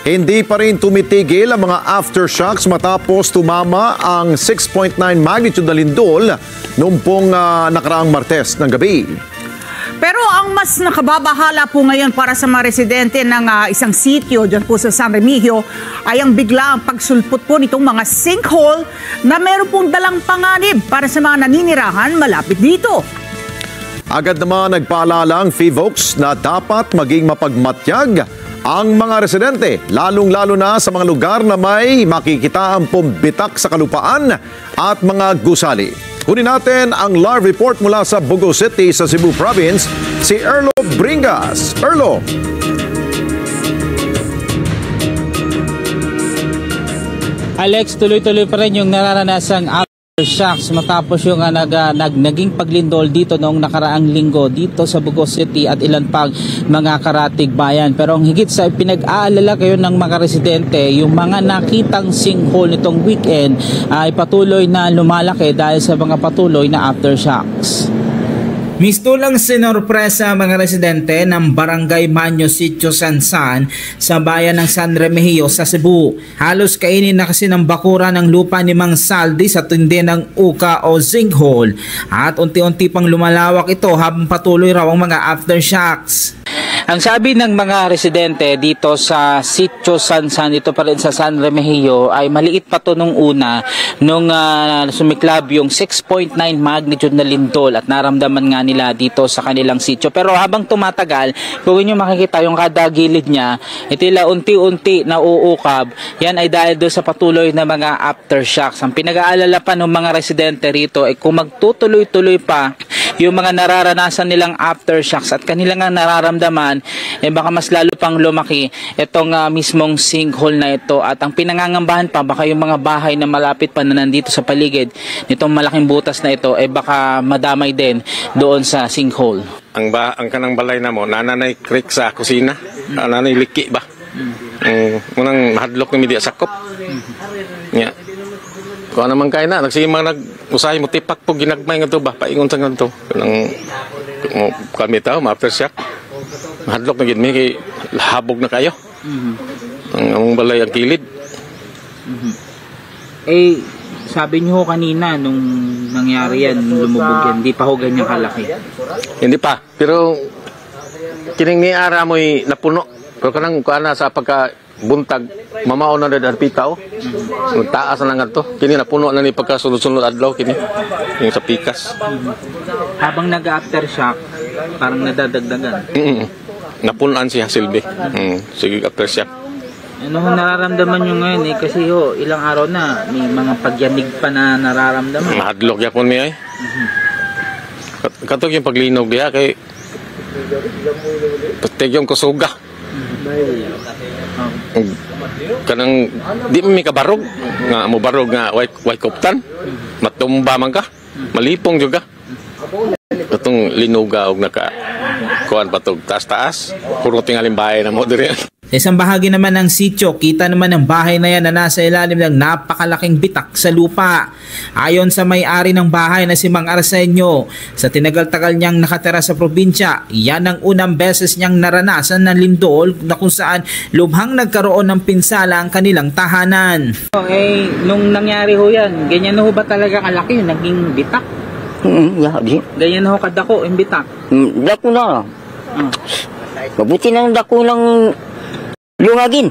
Hindi pa rin tumitigil ang mga aftershocks matapos tumama ang 6.9 magnitude na lindol noong pong nakaraang Martes ng gabi. Pero ang mas nakababahala po ngayon para sa mga residente ng isang sitio dyan po sa San Remigio ay ang biglaang pagsulpot po nitong mga sinkhole na meron pong dalang panganib para sa mga naninirahan malapit dito. Agad naman nagpaalala ang FIVOLCS na dapat maging mapagmatyag ang mga residente, lalong-lalo na sa mga lugar na may makikita ang pumbitak sa kalupaan at mga gusali. Kunin natin ang live report mula sa Bugo City sa Cebu Province, si Erlo Bringas. Erlo! Alex, tuloy-tuloy pa rin yung nararanasang aftershocks matapos yung naging paglindol dito noong nakaraang linggo dito sa Bugo City at ilan pang mga karatig bayan. Pero ang higit sa pinag-aalala kayo ng mga residente, yung mga nakitang sinkhole nitong weekend ay patuloy na lumalaki dahil sa mga patuloy na aftershocks. Mistulang sinorpresa mga residente ng Barangay Manyo Sitio Sansan sa bayan ng San Remigio sa Cebu. Halos kainin na kasi ng bakura ng lupa ni Mang Saldi sa tindi ng uka o sinkhole at unti-unti pang lumalawak ito habang patuloy raw ang mga aftershocks. Ang sabi ng mga residente dito sa Sitio Sansan, dito pa rin sa San Remigio, ay maliit pa to nung una, nung sumiklab yung 6.9 magnitude na lindol at naramdaman nga nila dito sa kanilang sitio. Pero habang tumatagal, kung inyo makikita yung kada gilid niya, itila unti-unti na uukab, yan ay dahil doon sa patuloy na mga aftershocks. Ang pinag-aalala pa ng mga residente rito ay kung magtutuloy-tuloy pa yung mga nararanasan nilang aftershocks at kanilang nararamdaman, eh baka mas lalo pang lumaki itong mismong sinkhole na ito. At ang pinangangambahan pa, baka yung mga bahay na malapit pa na nandito sa paligid nitong malaking butas na ito, eh baka madamay din doon sa sinkhole. Ang kanang balay na mo, nananay creek sa kusina, nananay liki ba? Unang hadlok na media sakop. Yeah. Kung naman kayo na, nagsimang nag-usahay mo, tipak po ginagmay nga ito ba? Paingon sa nga ito. Kami tao, ma-aftershock. Mahadlok na gini, kay habog na kayo. Ang balay ang kilid. Eh, sabi niyo kanina, nung nangyari yan, nung lumubog yan, hindi pa ho ganyan kalaki. Hindi pa, pero kining ni ara mo'y napuno. Pero kanang kuana sa pagka-buntag, mamao na na pitaw. Taas na nga ito. Kini napuno na ni pagkasunod-sunod adlaw kini. Yung sa pikas. Habang nag-aftershock, parang nadadagdagan. Napunan siya Silbi. Sige aftershock. Ano nararamdaman nyo ngayon eh? Kasi ilang araw na may mga pagyanig pa na nararamdaman. Mahadlok yapon mi ay. Katog yung paglinog diya kay patig yung kusuga. Kanang di mi kabarog nga mo barog nga white koptan matumba man ka malipong juga katong linuga og naka kuan patog taas-taas puro tingaling bahay na mo diri. Sa isang bahagi naman ng sitio, kita naman ang bahay na yan na nasa ilalim ng napakalaking bitak sa lupa. Ayon sa may-ari ng bahay na si Mang Arsenio, sa tinagal-tagal niyang nakatira sa probinsya, yan ang unang beses niyang naranasan ng lindol na kung saan lubhang nagkaroon ng pinsala ang kanilang tahanan. Eh, nung nangyari ho yan, ganyan na ho ba talaga kalaki yung naging bitak? Ganyan na ho kadako yung bitak? Dako na. Mabuti na dako ng lungagin.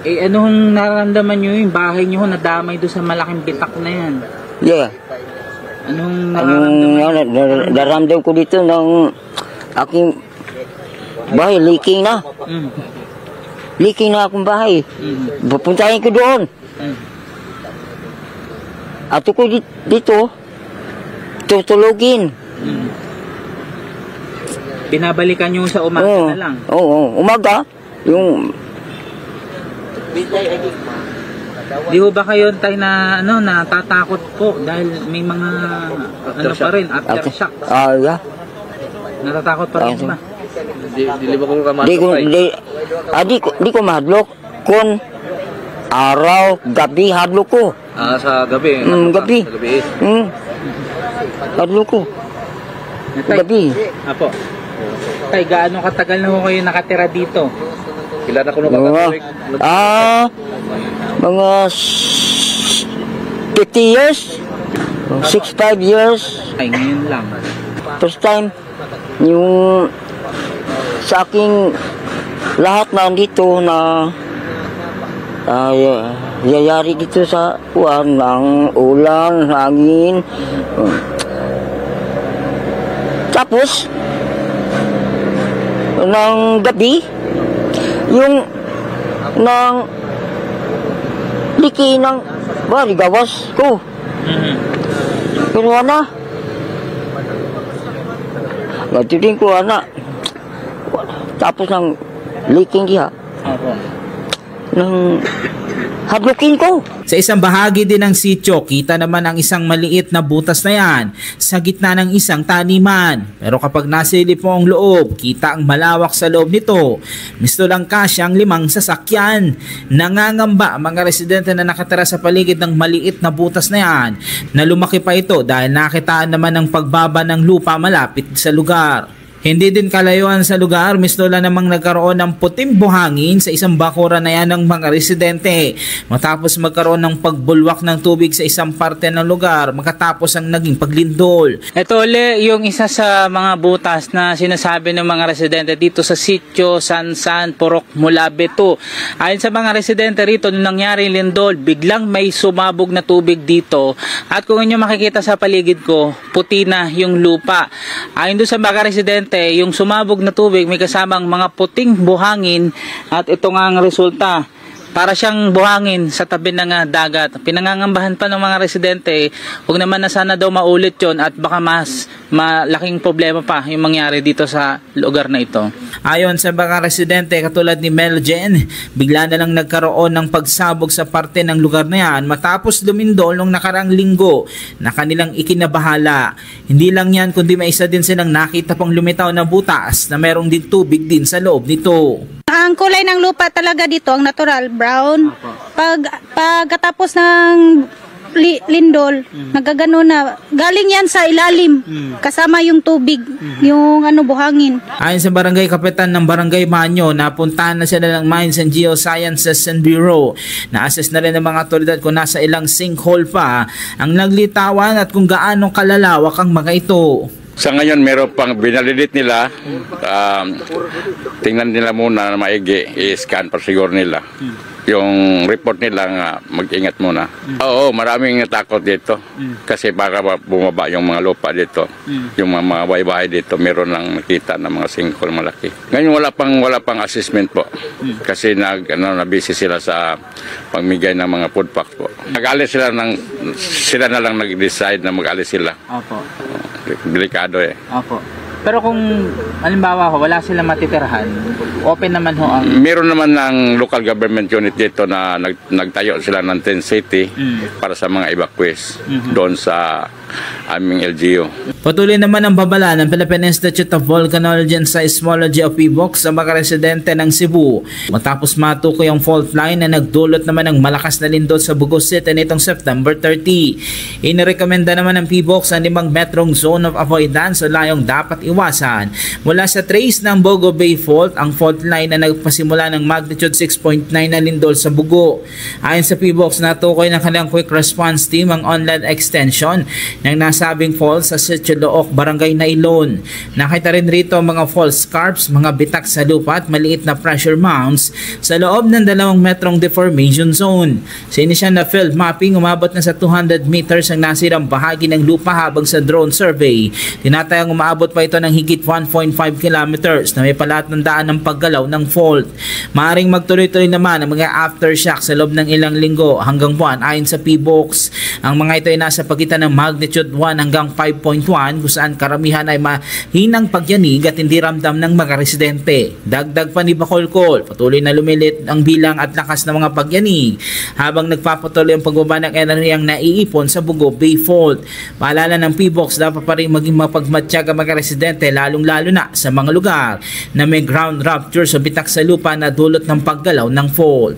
Eh, anong nararamdaman nyo yung bahay nyo nadamay doon sa malaking bitak na yan? Yeah. Anong nararamdaman? Nararamdaman ko dito ng aking bahay, leaking na. Leaking na akong bahay. Pupuntahin ko doon. At ako dito, tutulugin. Binabalikan nyo sa umaga na lang? Oo, umaga. Yung... Di ho ba kayo tayo na natatakot po dahil may mga pa rin, aftershock? Yeah. Natatakot pa rin ba? Di ko mahadlok. Kung araw, gabi, hadlok ko. Sa gabi? Gabi. Hadlok ko. Gabi. Apo. Tay, gaano katagal na ho kayo nakatira dito? Ilan na kuno mga 50 years, 65 years. Ay, ngayon lang. First time, yung sa aking lahat na dito na yayari dito sa kuwan ng ulan, hangin. Tapos, ng gabi, yung ng liki ng gawas ko. Pero gatutin ko tapos ng leaking diha. Nang hadlukin ko. Sa isang bahagi din ng sityo, kita naman ang isang maliit na butas na yan sa gitna ng isang taniman. Pero kapag nasilip mo ang loob, kita ang malawak sa loob nito. Misto lang kasyang 5 sasakyan. Nangangamba ang mga residente na nakatira sa paligid ng maliit na butas na yan na lumaki pa ito dahil nakitaan naman ng pagbaba ng lupa malapit sa lugar. Hindi din kalayuan sa lugar, misto lang namang nagkaroon ng puting buhangin sa isang bakura na yan ng mga residente. Matapos magkaroon ng pagbulwak ng tubig sa isang parte ng lugar, makatapos ang naging paglindol. Ito uli yung isa sa mga butas na sinasabi ng mga residente dito sa sitio Sansan, Purok, Mulabe 2. Ayon sa mga residente rito, nung nangyari lindol, biglang may sumabog na tubig dito. At kung inyo makikita sa paligid ko, puti na yung lupa. Ayon doon sa mga residente, yung sumabog na tubig may kasamang mga puting buhangin at ito nga ang resulta. Para siyang buhangin sa tabi ng dagat. Pinangangambahan pa ng mga residente, huwag naman na sana daw maulit yon at baka mas malaking problema pa yung mangyari dito sa lugar na ito. Ayon sa mga residente katulad ni Meljen, bigla na lang nagkaroon ng pagsabog sa parte ng lugar na yan matapos lumindol nung nakarang linggo na kanilang ikinabahala. Hindi lang yan kundi may isa din silang nakita pang lumitaw na butas na merong din tubig din sa loob nito. Ang kulay ng lupa talaga dito, ang natural, brown. Pagkatapos ng lindol, nagagano na. Galing yan sa ilalim, kasama yung tubig, yung buhangin. Ayon sa barangay kapitan ng Barangay Banyo, napuntahan na sila ng Mines and Geosciences and Bureau. Na-assess na rin ng mga otoridad kung nasa ilang sinkhole pa ang naglitawan at kung gaano kalalawak ang mga ito. Sa ngayon, meron pang binalidate nila. Tingnan nila muna na maigi. I-scan pa siguro nila. Yung report nila nga, mag-ingat muna. Oo, maraming natakot dito. Kasi baka bumaba yung mga lupa dito. Yung mga bahay-bahay dito, meron lang nakita ng mga sinkhole malaki. Ngayon, wala pang assessment po. Kasi nabisi sila sa pagmigay ng mga food packs po. Nag-alis sila na lang nag-decide na mag-alis sila. Opo. Delikado eh. Opo. Pero kung halimbawa wala silang matitirahan, open naman ho ang... Meron naman ng local government unit dito na nagtayo sila ng tent city para sa mga evacuees doon sa aming LGU. Patuloy naman ang babala ng Philippine Institute of Volcanology and Seismology of PBOX sa mga residente ng Cebu matapos matukoy ang fault line na nagdulot naman ng malakas na lindol sa Bugos City nitong September 30. Inirekomenda naman ng PBOX ang 5 metrong zone of avoidance o layong dapat iwasan mula sa trace ng Bogo Bay Fault, ang fault line na nagpasimula ng magnitude 6.9 na lindol sa Bugo. Ayon sa PBOX, natukoy ng kanilang quick response team ang online extension ng nasabing fault sa Sitio Look, Barangay Nailon. Nakita rin rito mga fault scarps, mga bitak sa lupa at maliit na pressure mounts sa loob ng 2 metrong deformation zone. Sa inisyal na field mapping, umabot na sa 200 meters ang nasirang bahagi ng lupa habang sa drone survey, tinatayang umaabot pa ito ng higit 1.5 kilometers na may palatandaan ng paggalaw ng fault. Maaring magtuloy-tuloy naman ang mga aftershock sa loob ng ilang linggo hanggang buwan ayon sa PBOX. Ang mga ito ay nasa pagitan ng magnitude 1 hanggang 5.1 kung saan karamihan ay mahinang pagyanig at hindi ramdam ng mga residente. Dagdag pa ni Bacolcol, patuloy na lumilit ang bilang at lakas ng mga pagyanig habang nagpapatuloy ang pagbaba ng enerhiyang naiipon sa Bugo Bay Fault. Paalala ng PBOX, dapat pa rin maging mapagmatsyag ang mga residente lalong-lalo na sa mga lugar na may ground rupture sa bitak sa lupa na dulot ng paggalaw ng fault.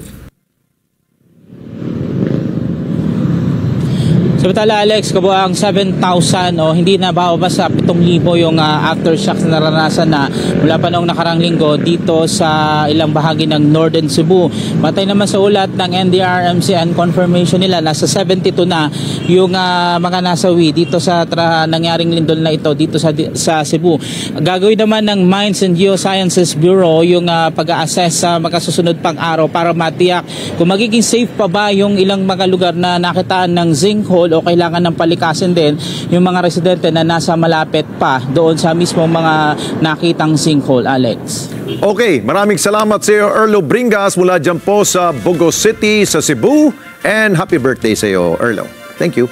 So Samantala Alex, kabuang 7,000 o hindi na bababa sa 7,000 yung aftershocks na naranasan na mula pa noong nakarang linggo dito sa ilang bahagi ng Northern Cebu. Matay naman sa ulat ng NDRMC and confirmation nila, nasa 72 na yung mga nasawi dito sa nangyaring lindol na ito dito sa Cebu. Gagawin naman ng Mines and Geosciences Bureau yung pag-a-assess sa magkasusunod pang araw para matiyak kung magiging safe pa ba yung ilang mga lugar na nakitaan ng sinkhole o kailangan ng palikasin din yung mga residente na nasa malapit pa doon sa mismo mga nakitang sinkhole, Alex. Okay, maraming salamat sa iyo, Erlo Bringas, mula dyan po sa Bogo City sa Cebu. And happy birthday sa iyo, Erlo. Thank you.